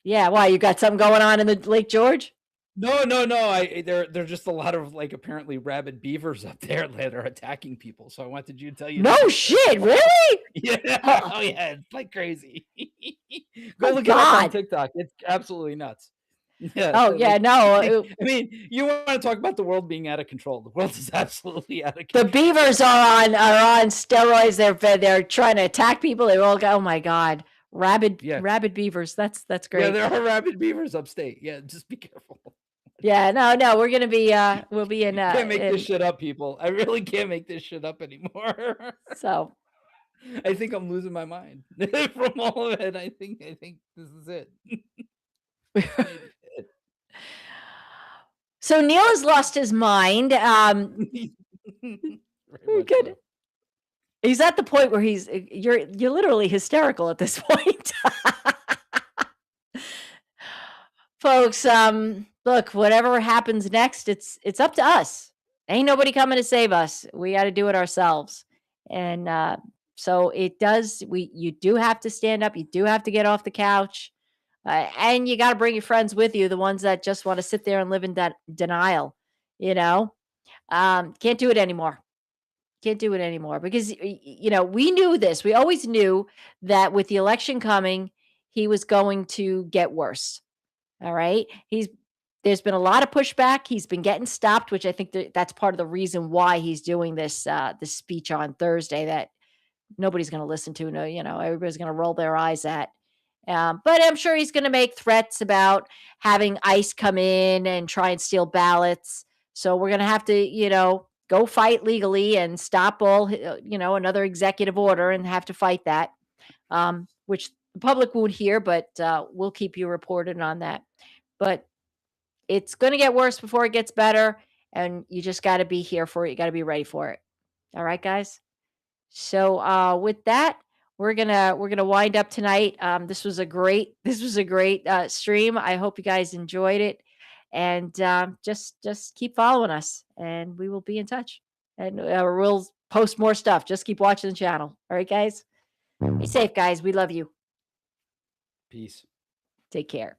A: yeah. Why you got something going on in the Lake George?
B: No. There's just a lot of like apparently rabid beavers up there that are attacking people. So I wanted you to tell you
A: No
B: that.
A: shit, really?
B: Yeah.
A: Oh,
B: Oh yeah, it's like crazy. Go
A: oh
B: look it up on
A: God.
B: TikTok. It's absolutely nuts. Yeah,
A: Oh yeah,
B: like
A: no.
B: I mean, you want to talk about the world being out of control. The world is absolutely out of
A: The
B: control.
A: beavers are on steroids. They're trying to attack people. They all go. Oh my God,
B: Yeah.
A: rabid beavers. That's
B: Yeah,
A: great.
B: there are rabid beavers upstate. Yeah, just be careful.
A: Yeah, no, we're gonna be we'll be in
B: Can't make this shit up, people. I really can't make this shit up anymore.
A: so.
B: I think I'm losing my mind from all of it. I think this is it. Maybe.
A: So Neil has lost his mind.
B: Very much
A: Good.
B: so.
A: He's at the point where you're literally hysterical at this point. Folks, look, whatever happens next, it's up to us. Ain't nobody coming to save us. We got to do it ourselves. And so it does you do have to stand up, you do have to get off the couch. And you got to bring your friends with you, the ones that just want to sit there and live in that denial, you know. Can't do it anymore. Can't do it anymore because we knew this. We always knew that with the election coming, he was going to get worse. All right. There's been a lot of pushback. He's been getting stopped, which I think that's part of the reason why he's doing this speech on Thursday that nobody's going to listen to. No, everybody's going to roll their eyes at. But I'm sure he's going to make threats about having ICE come in and try and steal ballots. So we're going to have to, go fight legally and stop another executive order and have to fight that, which the public won't hear, but we'll keep you reported on that. But it's going to get worse before it gets better. And you just got to be here for it. You got to be ready for it. All right, guys. So with that, we're gonna wind up tonight. This was a great stream. I hope you guys enjoyed it, and just keep following us, and we will be in touch. And we'll post more stuff. Just keep watching the channel. All right, guys. Be safe, guys. We love you.
B: Peace.
A: Take care.